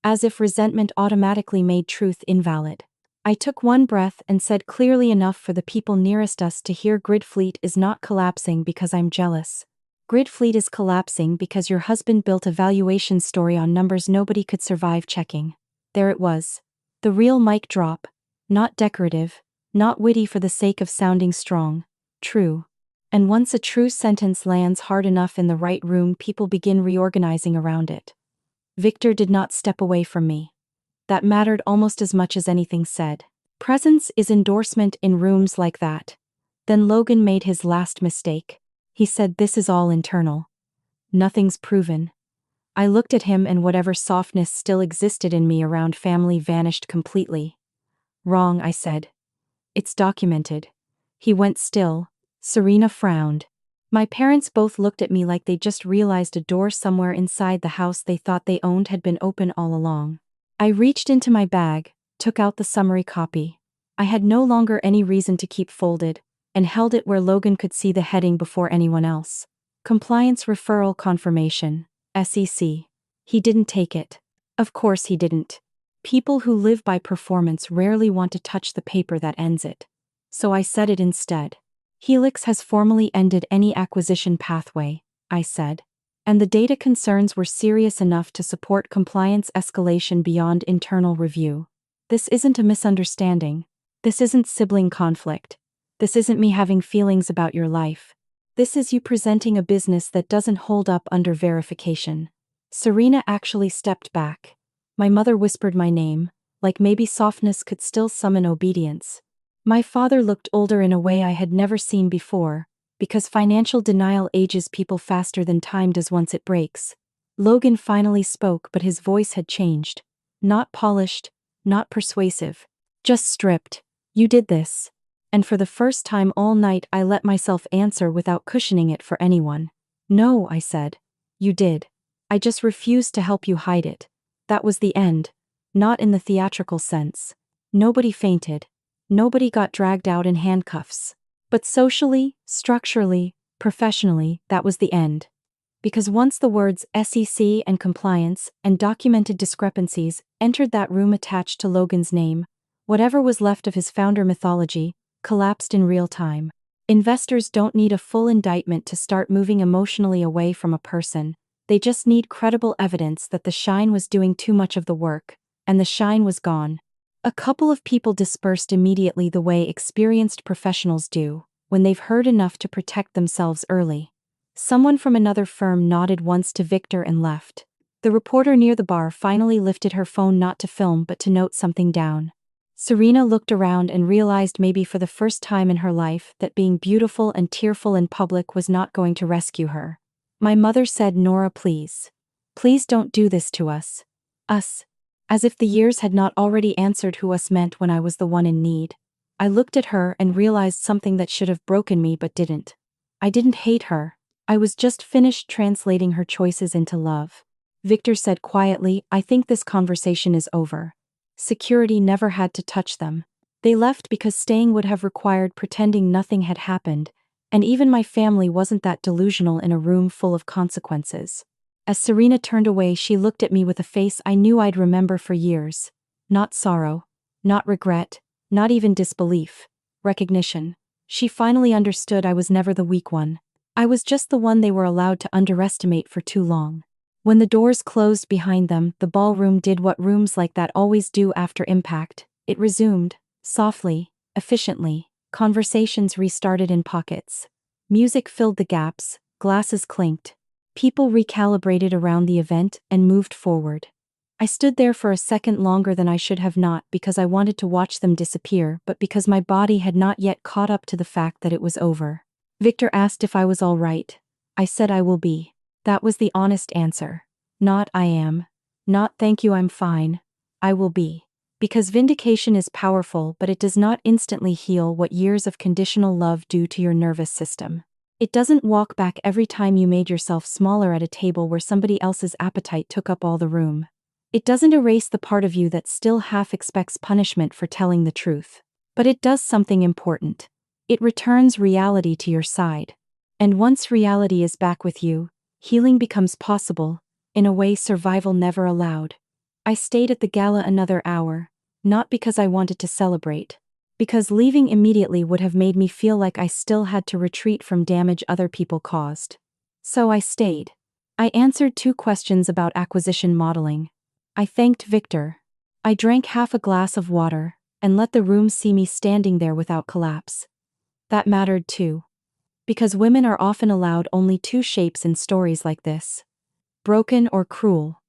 As if resentment automatically made truth invalid. I took one breath and said clearly enough for the people nearest us to hear, "GridFleet is not collapsing because I'm jealous. GridFleet is collapsing because your husband built a valuation story on numbers nobody could survive checking." There it was. The real mic drop. Not decorative. Not witty for the sake of sounding strong. True. And once a true sentence lands hard enough in the right room, people begin reorganizing around it. Victor did not step away from me. That mattered almost as much as anything said. Presence is endorsement in rooms like that. Then Logan made his last mistake. He said, "This is all internal. Nothing's proven." I looked at him and whatever softness still existed in me around family vanished completely. "Wrong," I said. "It's documented." He went still. Serena frowned. My parents both looked at me like they just realized a door somewhere inside the house they thought they owned had been open all along. I reached into my bag, took out the summary copy. I had no longer any reason to keep folded, and held it where Logan could see the heading before anyone else. Compliance Referral Confirmation, SEC. He didn't take it. Of course he didn't. People who live by performance rarely want to touch the paper that ends it. So I said it instead. "Helix has formally ended any acquisition pathway," I said. "And the data concerns were serious enough to support compliance escalation beyond internal review. This isn't a misunderstanding. This isn't sibling conflict. This isn't me having feelings about your life. This is you presenting a business that doesn't hold up under verification." Serena actually stepped back. My mother whispered my name, like maybe softness could still summon obedience. My father looked older in a way I had never seen before, because financial denial ages people faster than time does once it breaks. Logan finally spoke, but his voice had changed. Not polished, not persuasive. Just stripped. "You did this." And for the first time all night I let myself answer without cushioning it for anyone. "No," I said. "You did. I just refused to help you hide it." That was the end. Not in the theatrical sense. Nobody fainted. Nobody got dragged out in handcuffs. But socially, structurally, professionally, that was the end. Because once the words SEC and compliance and documented discrepancies entered that room attached to Logan's name, whatever was left of his founder mythology collapsed in real time. Investors don't need a full indictment to start moving emotionally away from a person. They just need credible evidence that the shine was doing too much of the work, and the shine was gone. A couple of people dispersed immediately the way experienced professionals do, when they've heard enough to protect themselves early. Someone from another firm nodded once to Victor and left. The reporter near the bar finally lifted her phone not to film but to note something down. Serena looked around and realized maybe for the first time in her life that being beautiful and tearful in public was not going to rescue her. My mother said, "Nora, please. Please don't do this to us." Us. As if the years had not already answered who us meant when I was the one in need. I looked at her and realized something that should have broken me but didn't. I didn't hate her. I was just finished translating her choices into love. Victor said quietly, "I think this conversation is over." Security never had to touch them. They left because staying would have required pretending nothing had happened, and even my family wasn't that delusional in a room full of consequences. As Serena turned away, she looked at me with a face I knew I'd remember for years. Not sorrow, not regret, not even disbelief. Recognition. She finally understood I was never the weak one. I was just the one they were allowed to underestimate for too long. When the doors closed behind them, the ballroom did what rooms like that always do after impact. It resumed, softly, efficiently. Conversations restarted in pockets. Music filled the gaps, glasses clinked. People recalibrated around the event and moved forward. I stood there for a second longer than I should have, not because I wanted to watch them disappear, but because my body had not yet caught up to the fact that it was over. Victor asked if I was all right. I said I will be. That was the honest answer. Not I am. Not thank you, I'm fine. I will be. Because vindication is powerful, but it does not instantly heal what years of conditional love do to your nervous system. It doesn't walk back every time you made yourself smaller at a table where somebody else's appetite took up all the room. It doesn't erase the part of you that still half expects punishment for telling the truth. But it does something important. It returns reality to your side. And once reality is back with you, healing becomes possible, in a way survival never allowed. I stayed at the gala another hour, not because I wanted to celebrate, because leaving immediately would have made me feel like I still had to retreat from damage other people caused. So I stayed. I answered 2 questions about acquisition modeling. I thanked Victor. I drank half a glass of water, and let the room see me standing there without collapse. That mattered too. Because women are often allowed only 2 shapes in stories like this. Broken or cruel.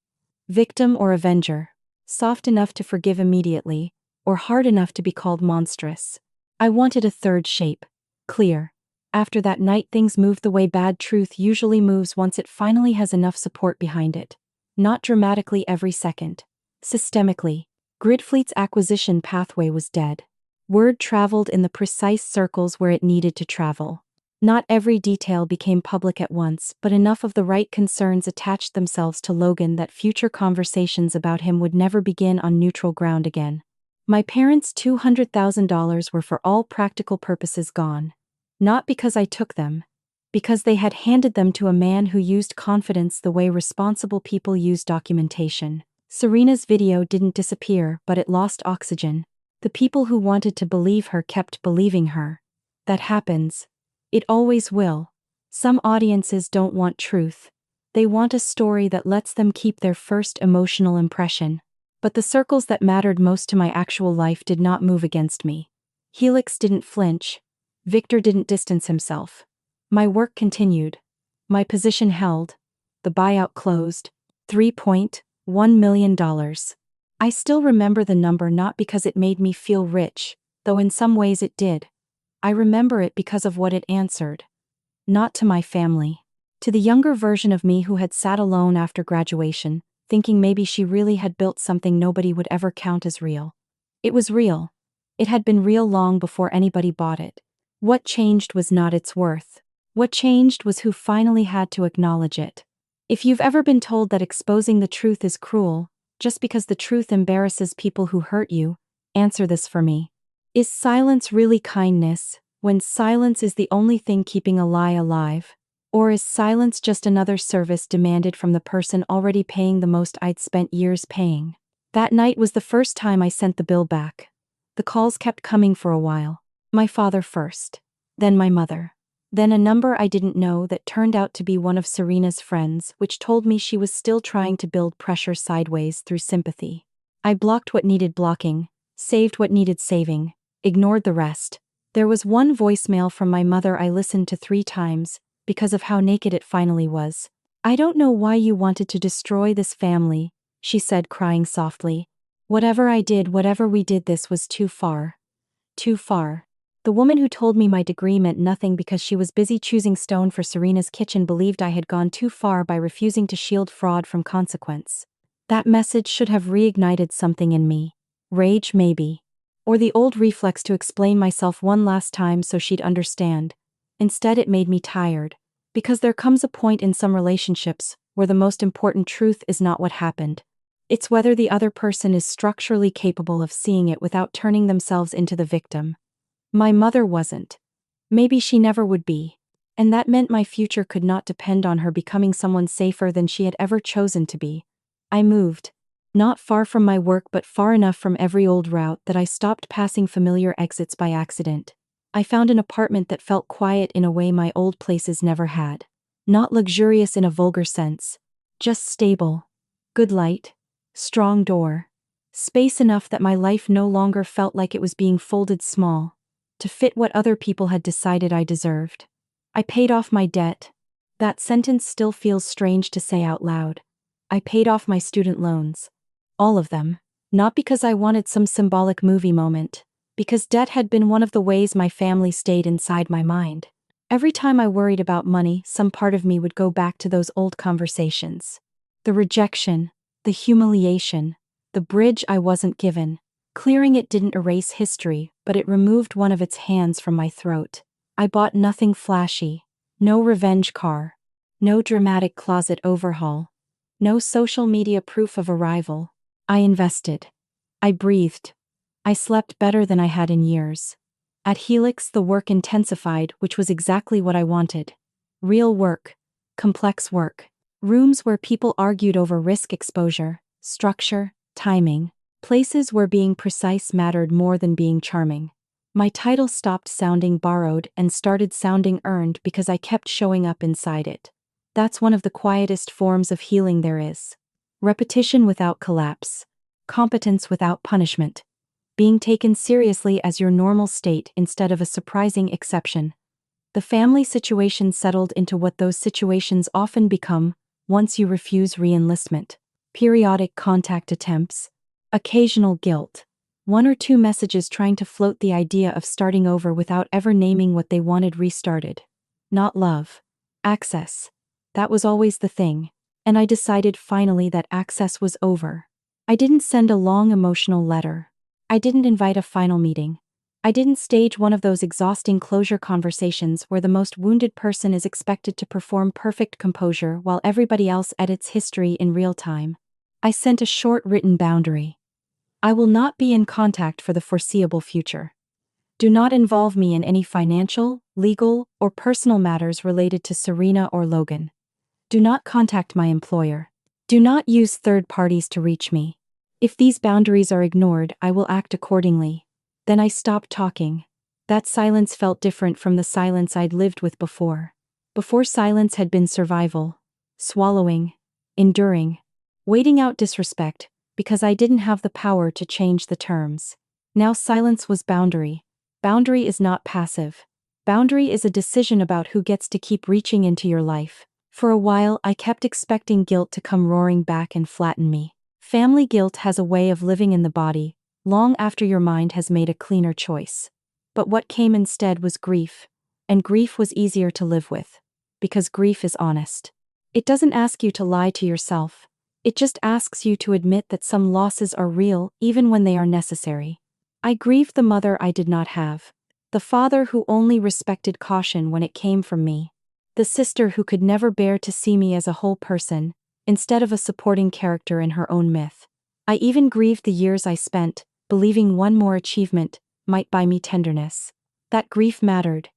Victim or avenger. Soft enough to forgive immediately, or hard enough to be called monstrous. I wanted a 3rd shape. Clear. After that night things moved the way bad truth usually moves once it finally has enough support behind it. Not dramatically every second. Systemically. GridFleet's acquisition pathway was dead. Word traveled in the precise circles where it needed to travel. Not every detail became public at once, but enough of the right concerns attached themselves to Logan that future conversations about him would never begin on neutral ground again. My parents' $200,000 were for all practical purposes gone. Not because I took them. Because they had handed them to a man who used confidence the way responsible people use documentation. Serena's video didn't disappear, but it lost oxygen. The people who wanted to believe her kept believing her. That happens. It always will. Some audiences don't want truth. They want a story that lets them keep their first emotional impression. But the circles that mattered most to my actual life did not move against me. Helix didn't flinch. Victor didn't distance himself. My work continued. My position held. The buyout closed. $3.1 million. I still remember the number not because it made me feel rich, though in some ways it did. I remember it because of what it answered. Not to my family. To the younger version of me who had sat alone after graduation, thinking maybe she really had built something nobody would ever count as real. It was real. It had been real long before anybody bought it. What changed was not its worth. What changed was who finally had to acknowledge it. If you've ever been told that exposing the truth is cruel, just because the truth embarrasses people who hurt you, answer this for me. Is silence really kindness, when silence is the only thing keeping a lie alive? Or is silence just another service demanded from the person already paying the most I'd spent years paying? That night was the first time I sent the bill back. The calls kept coming for a while. My father first. Then my mother. Then a number I didn't know that turned out to be one of Serena's friends, which told me she was still trying to build pressure sideways through sympathy. I blocked what needed blocking, saved what needed saving, ignored the rest. There was one voicemail from my mother I listened to 3 times, because of how naked it finally was. I don't know why you wanted to destroy this family, she said, crying softly. Whatever I did, whatever we did, this was too far. Too far. The woman who told me my degree meant nothing because she was busy choosing stone for Serena's kitchen believed I had gone too far by refusing to shield fraud from consequence. That message should have reignited something in me. Rage, maybe. Or the old reflex to explain myself one last time so she'd understand. Instead, it made me tired. Because there comes a point in some relationships where the most important truth is not what happened. It's whether the other person is structurally capable of seeing it without turning themselves into the victim. My mother wasn't. Maybe she never would be. And that meant my future could not depend on her becoming someone safer than she had ever chosen to be. I moved. Not far from my work, but far enough from every old route that I stopped passing familiar exits by accident. I found an apartment that felt quiet in a way my old places never had. Not luxurious in a vulgar sense. Just stable. Good light. Strong door. Space enough that my life no longer felt like it was being folded small, to fit what other people had decided I deserved. I paid off my debt. That sentence still feels strange to say out loud. I paid off my student loans. All of them. Not because I wanted some symbolic movie moment, because debt had been one of the ways my family stayed inside my mind. Every time I worried about money, some part of me would go back to those old conversations. The rejection, the humiliation, the bridge I wasn't given. Clearing it didn't erase history, but it removed one of its hands from my throat. I bought nothing flashy. No revenge car. No dramatic closet overhaul. No social media proof of arrival. I invested. I breathed. I slept better than I had in years. At Helix, the work intensified, which was exactly what I wanted. Real work. Complex work. Rooms where people argued over risk exposure, structure, timing. Places where being precise mattered more than being charming. My title stopped sounding borrowed and started sounding earned because I kept showing up inside it. That's one of the quietest forms of healing there is. Repetition without collapse. Competence without punishment. Being taken seriously as your normal state instead of a surprising exception. The family situation settled into what those situations often become once you refuse re-enlistment. Periodic contact attempts. Occasional guilt. One or two messages trying to float the idea of starting over without ever naming what they wanted restarted. Not love. Access. That was always the thing. And I decided finally that access was over. I didn't send a long emotional letter. I didn't invite a final meeting. I didn't stage one of those exhausting closure conversations where the most wounded person is expected to perform perfect composure while everybody else edits history in real time. I sent a short written boundary. I will not be in contact for the foreseeable future. Do not involve me in any financial, legal, or personal matters related to Serena or Logan. Do not contact my employer. Do not use third parties to reach me. If these boundaries are ignored, I will act accordingly. Then I stopped talking. That silence felt different from the silence I'd lived with before. Before, silence had been survival. Swallowing. Enduring. Waiting out disrespect, because I didn't have the power to change the terms. Now silence was boundary. Boundary is not passive. Boundary is a decision about who gets to keep reaching into your life. For a while, I kept expecting guilt to come roaring back and flatten me. Family guilt has a way of living in the body, long after your mind has made a cleaner choice. But what came instead was grief. And grief was easier to live with. Because grief is honest. It doesn't ask you to lie to yourself. It just asks you to admit that some losses are real, even when they are necessary. I grieved the mother I did not have. The father who only respected caution when it came from me. The sister who could never bear to see me as a whole person, instead of a supporting character in her own myth. I even grieved the years I spent, believing one more achievement might buy me tenderness. That grief mattered.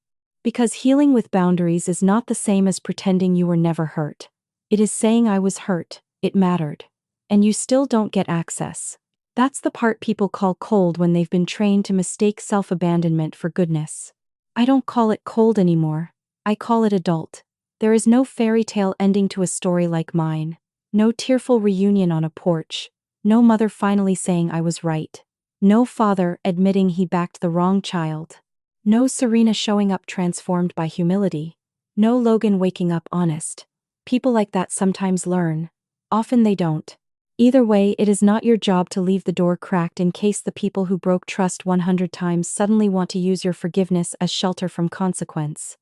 Because healing with boundaries is not the same as pretending you were never hurt. It is saying I was hurt, it mattered. And you still don't get access. That's the part people call cold when they've been trained to mistake self-abandonment for goodness. I don't call it cold anymore. I call it adult. There is no fairy tale ending to a story like mine. No tearful reunion on a porch. No mother finally saying I was right. No father admitting he backed the wrong child. No Serena showing up transformed by humility. No Logan waking up honest. People like that sometimes learn. Often they don't. Either way, it is not your job to leave the door cracked in case the people who broke trust 100 times suddenly want to use your forgiveness as shelter from consequence.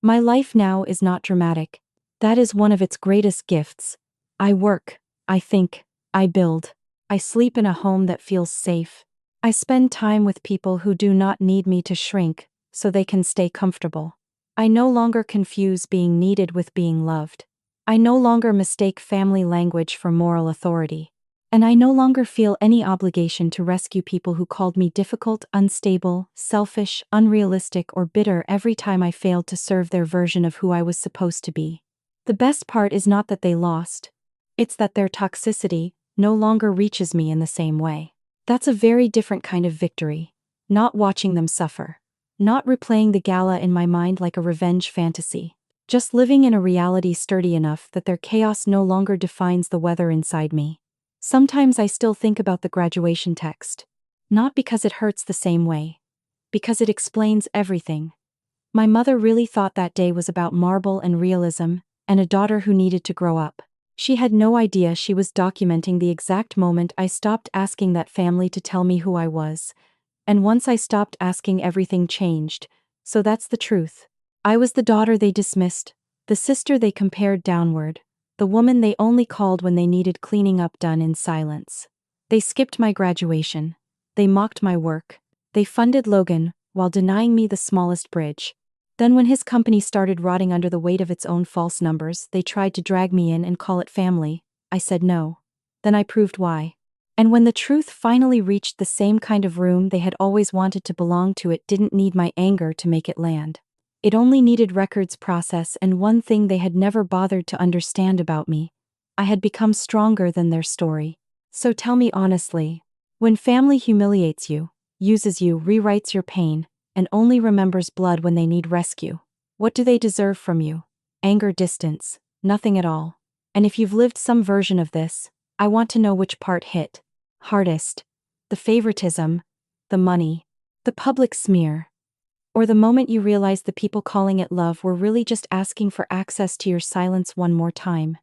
My life now is not dramatic. That is one of its greatest gifts. I work, I think, I build. I sleep in a home that feels safe. I spend time with people who do not need me to shrink, so they can stay comfortable. I no longer confuse being needed with being loved. I no longer mistake family language for moral authority. And I no longer feel any obligation to rescue people who called me difficult, unstable, selfish, unrealistic, or bitter every time I failed to serve their version of who I was supposed to be. The best part is not that they lost. It's that their toxicity no longer reaches me in the same way. That's a very different kind of victory. Not watching them suffer. Not replaying the gala in my mind like a revenge fantasy. Just living in a reality sturdy enough that their chaos no longer defines the weather inside me. Sometimes I still think about the graduation text. Not because it hurts the same way. Because it explains everything. My mother really thought that day was about marble and realism, and a daughter who needed to grow up. She had no idea she was documenting the exact moment I stopped asking that family to tell me who I was. And once I stopped asking, everything changed. So that's the truth. I was the daughter they dismissed, the sister they compared downward, the woman they only called when they needed cleaning up done in silence. They skipped my graduation. They mocked my work. They funded Logan while denying me the smallest bridge. Then when his company started rotting under the weight of its own false numbers, they tried to drag me in and call it family. I said no. Then I proved why. And when the truth finally reached the same kind of room they had always wanted to belong to, it didn't need my anger to make it land. It only needed records process and one thing they had never bothered to understand about me. I had become stronger than their story. So tell me honestly, when family humiliates you, uses you, rewrites your pain, and only remembers blood when they need rescue, what do they deserve from you? Anger, distance, nothing at all. And if you've lived some version of this, I want to know which part hit hardest. The favoritism, the money, the public smear, or the moment you realize the people calling it love were really just asking for access to your silence one more time.